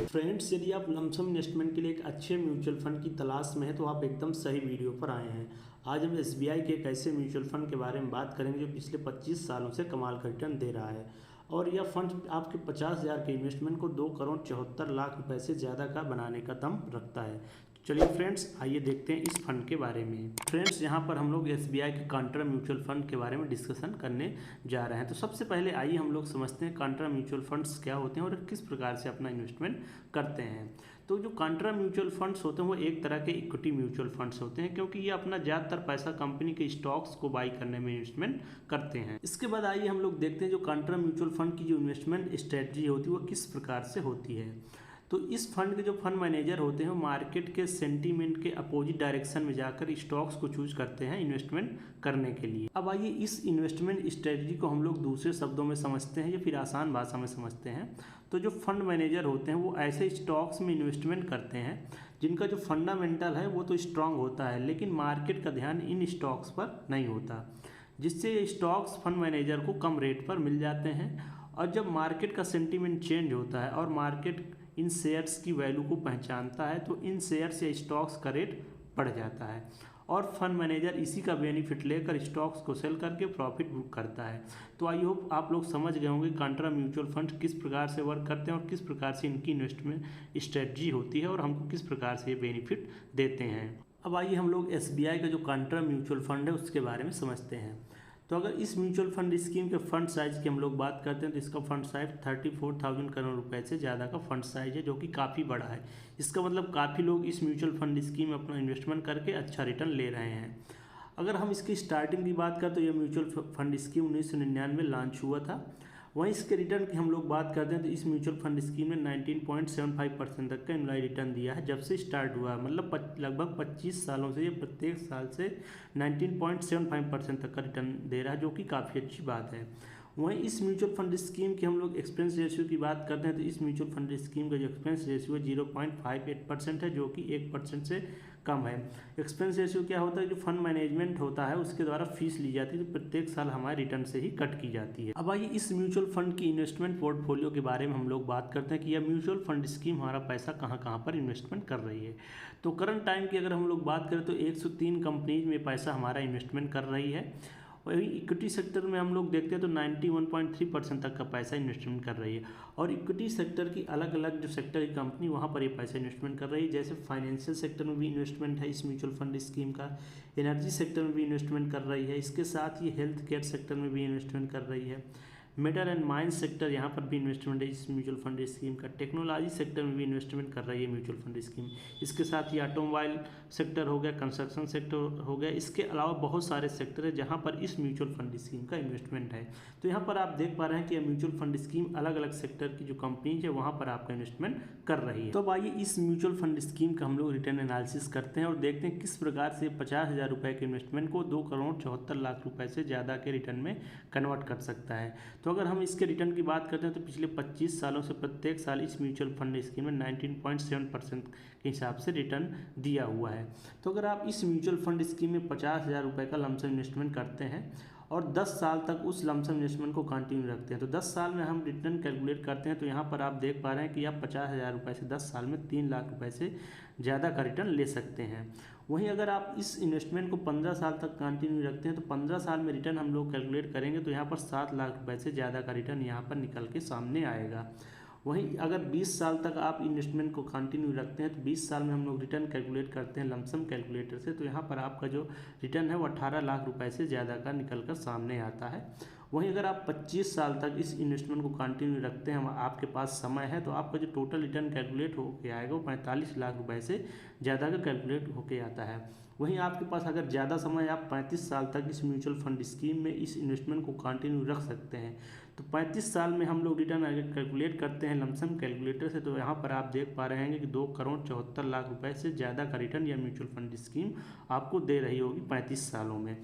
Friends, यदि आप lump sum investment के लिए एक अच्छे म्यूचुअल फंड की तलाश में हैं तो आप एकदम सही वीडियो पर आए हैं। आज हम एसबीआई के एक ऐसे म्यूचुअल फंड के बारे में बात करेंगे जो पिछले 25 सालों से कमाल का रिटर्न दे रहा है और यह फंड आपके 50,000 के इन्वेस्टमेंट को 2,74,00,000 रुपए से ज़्यादा का बनाने का दम रखता है। चलिए फ्रेंड्स, आइए देखते हैं इस फंड के बारे में। फ्रेंड्स, यहाँ पर हम लोग एसबीआई के कांट्रा म्यूचुअल फंड के बारे में डिस्कशन करने जा रहे हैं। तो सबसे पहले आइए हम लोग समझते हैं कांट्रा म्यूचुअल फंड्स क्या होते हैं और किस प्रकार से अपना इन्वेस्टमेंट करते हैं। तो जो कांट्रा म्यूचुअल फंड्स होते हैं वो एक तरह के इक्विटी म्यूचुअल फंड्स होते हैं, क्योंकि ये अपना ज़्यादातर पैसा कंपनी के स्टॉक्स को बाई करने में इन्वेस्टमेंट करते हैं। इसके बाद आइए हम लोग देखते हैं जो कांट्रा म्यूचुअल फंड की जो इन्वेस्टमेंट स्ट्रेटजी होती है वो किस प्रकार से होती है। तो इस फंड के जो फंड मैनेजर होते हैं वो मार्केट के सेंटीमेंट के अपोजिट डायरेक्शन में जाकर स्टॉक्स को चूज करते हैं इन्वेस्टमेंट करने के लिए। अब आइए इस इन्वेस्टमेंट स्ट्रेटजी को हम लोग दूसरे शब्दों में समझते हैं या फिर आसान भाषा में समझते हैं। तो जो फंड मैनेजर होते हैं वो ऐसे स्टॉक्स में इन्वेस्टमेंट करते हैं जिनका जो फंडामेंटल है वो तो स्ट्रांग होता है, लेकिन मार्केट का ध्यान इन स्टॉक्स पर नहीं होता, जिससे स्टॉक्स फंड मैनेजर को कम रेट पर मिल जाते हैं। और जब मार्केट का सेंटीमेंट चेंज होता है और मार्केट इन शेयर्स की वैल्यू को पहचानता है तो इन शेयर्स या स्टॉक्स का रेट बढ़ जाता है और फंड मैनेजर इसी का बेनिफिट लेकर स्टॉक्स को सेल करके प्रॉफिट बुक करता है। तो आई होप आप लोग समझ गए होंगे कांट्रा म्यूचुअल फंड किस प्रकार से वर्क करते हैं और किस प्रकार से इनकी इन्वेस्टमेंट स्ट्रेटजी होती है और हमको किस प्रकार से ये बेनिफिट देते हैं। अब आइए हम लोग एसबीआई का जो कांट्रा म्यूचुअल फंड है उसके बारे में समझते हैं। तो अगर इस म्यूचुअल फंड स्कीम के फंड साइज की हम लोग बात करते हैं तो इसका फंड साइज 34,000 करोड़ रुपए से ज़्यादा का फंड साइज है, जो कि काफ़ी बड़ा है। इसका मतलब काफ़ी लोग इस म्यूचुअल फंड स्कीम में अपना इन्वेस्टमेंट करके अच्छा रिटर्न ले रहे हैं। अगर हम इसकी स्टार्टिंग की बात करें तो यह म्यूचुअल फंड स्कीम 1999 में लॉन्च हुआ था। वहीं इसके रिटर्न की हम लोग बात करते हैं तो इस म्यूचुअल फंड स्कीम ने 19.75% तक का एनुअल रिटर्न दिया है जब से स्टार्ट हुआ है। मतलब लगभग 25 सालों से ये प्रत्येक साल से 19.75% तक का रिटर्न दे रहा है, जो कि काफ़ी अच्छी बात है। वहीं इस म्यूचुअल फंड स्कीम की हम लोग एक्सपेंस रेशियो की बात करते हैं तो इस म्यूचुअल फंड स्कीम का जो एक्सपेंस रेशियो है 0.58% है, जो कि 1% से कम है। एक्सपेंस रेशियो क्या होता है, जो फंड मैनेजमेंट होता है उसके द्वारा फीस ली जाती है जो प्रत्येक साल हमारे रिटर्न से ही कट की जाती है। अब आइए इस म्यूचुअल फंड की इन्वेस्टमेंट पोर्टफोलियो के बारे में हम लोग बात करते हैं कि यह म्यूचुअल फंड स्कीम हमारा पैसा कहाँ कहाँ पर इन्वेस्टमेंट कर रही है। तो करंट टाइम की अगर हम लोग बात करें तो 103 कंपनीज में पैसा हमारा इन्वेस्टमेंट कर रही है। वही इक्विटी सेक्टर में हम लोग देखते हैं तो 91.3% तक का पैसा इन्वेस्टमेंट कर रही है। और इक्विटी सेक्टर की अलग अलग जो सेक्टर की कंपनी वहाँ पर ये पैसा इन्वेस्टमेंट कर रही है, जैसे फाइनेंशियल सेक्टर में भी इन्वेस्टमेंट है इस म्यूचुअल फंड स्कीम का, एनर्जी सेक्टर में भी इन्वेस्टमेंट कर रही है, इसके साथ ही हेल्थ केयर सेक्टर में भी इन्वेस्टमेंट कर रही है, मेटल एंड माइंस सेक्टर यहाँ पर भी इन्वेस्टमेंट है इस म्यूचुअल फंड स्कीम का, टेक्नोलॉजी सेक्टर में भी इन्वेस्टमेंट कर रही है म्यूचुअल फंड स्कीम। इसके साथ ही ऑटोमोबाइल सेक्टर हो गया, कंस्ट्रक्शन सेक्टर हो गया, इसके अलावा बहुत सारे सेक्टर है जहाँ पर इस म्यूचुअल फंड स्कीम का इन्वेस्टमेंट है। तो यहाँ पर आप देख पा रहे हैं कि यह म्यूचुअल फंड स्कीम अलग अलग सेक्टर की जो कंपनीज है वहाँ पर आपका इन्वेस्टमेंट कर रही है। तो अब आइए इस म्यूचुअल फंड स्कीम का हम लोग रिटर्न एनालिसिस करते हैं और देखते हैं किस प्रकार से 50,000 रुपये के इन्वेस्टमेंट को 2,74,00,000 रुपये से ज़्यादा के रिटर्न में कन्वर्ट कर सकता है। तो अगर हम इसके रिटर्न की बात करते हैं तो पिछले 25 सालों से प्रत्येक साल इस म्यूचुअल फंड स्कीम में 19.7% के हिसाब से रिटर्न दिया हुआ है। तो अगर आप इस म्यूचुअल फंड स्कीम में 50,000 रुपये का लमसम इन्वेस्टमेंट करते हैं और 10 साल तक उस लमसम इन्वेस्टमेंट को कंटिन्यू रखते हैं तो 10 साल में हम रिटर्न कैलकुलेट करते हैं तो यहाँ पर आप देख पा रहे हैं कि आप 50,000 रुपये से 10 साल में 3 लाख रुपये से ज़्यादा का रिटर्न ले सकते हैं। वहीं अगर आप इस इन्वेस्टमेंट को 15 साल तक कंटिन्यू रखते हैं तो 15 साल में रिटर्न हम लोग कैलकुलेट करेंगे तो यहाँ पर 7 लाख रुपये से ज़्यादा का रिटर्न यहाँ पर निकल के सामने आएगा। वहीं अगर 20 साल तक आप इन्वेस्टमेंट को कंटिन्यू रखते हैं तो 20 साल में हम लोग रिटर्न कैलकुलेट करते हैं लमसम कैलकुलेटर से, तो यहाँ पर आपका जो रिटर्न है वो 18 लाख रुपए से ज़्यादा का निकल कर सामने आता है। वहीं अगर आप 25 साल तक इस इन्वेस्टमेंट को कंटिन्यू रखते हैं, आपके पास समय है, तो आपका जो टोटल रिटर्न कैलकुलेट होके आएगा वो 45 लाख रुपए से ज़्यादा का कैलकुलेट होके आता है। वहीं आपके पास अगर ज़्यादा समय आप 35 साल तक इस म्यूचुअल फंड स्कीम में इस इन्वेस्टमेंट को कंटिन्यू रख सकते हैं। तो 35 साल में हम लोग रिटर्न अगर कैलकुलेट करते हैं लमसम कैलकुलेटर से तो यहाँ पर आप देख पा रहे हैं कि 2,74,00,000 रुपये से ज़्यादा का रिटर्न यह म्यूचुअल फंड स्कीम आपको दे रही होगी 35 सालों में।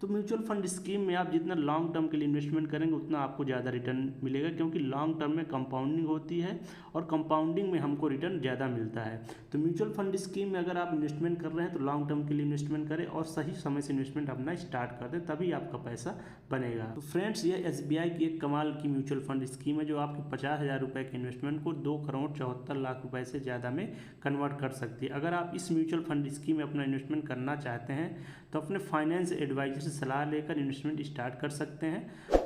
तो म्यूचुअल फंड स्कीम में आप जितना लॉन्ग टर्म के लिए इन्वेस्टमेंट करेंगे उतना आपको ज़्यादा रिटर्न मिलेगा, क्योंकि लॉन्ग टर्म में कंपाउंडिंग होती है और कंपाउंडिंग में हमको रिटर्न ज़्यादा मिलता है। तो म्यूचुअल फंड स्कीम में अगर आप इन्वेस्टमेंट कर रहे हैं तो लॉन्ग टर्म के लिए इन्वेस्टमेंट करें और सही समय से इन्वेस्टमेंट अपना स्टार्ट कर दें, तभी आपका पैसा बनेगा। तो फ्रेंड्स, ये एसबीआई की एक कमाल कमाल की म्यूचुअल फंड स्कीम है जो आपके 50,000 रुपये के इन्वेस्टमेंट को 2,74,00,000 रुपये से ज़्यादा में कन्वर्ट कर सकती है। अगर आप इस म्यूचुअल फंड स्कीम में अपना इन्वेस्टमेंट करना चाहते हैं तो अपने फाइनेंस एडवाइजर से सलाह लेकर इन्वेस्टमेंट स्टार्ट कर सकते हैं।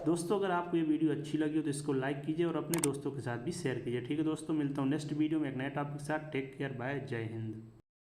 दोस्तों, अगर आपको ये वीडियो अच्छी लगी हो तो इसको लाइक कीजिए और अपने दोस्तों के साथ भी शेयर कीजिए। ठीक है दोस्तों, मिलता हूँ नेक्स्ट वीडियो में एक नए टॉपिक के साथ। टेक केयर, बाय, जय हिंद।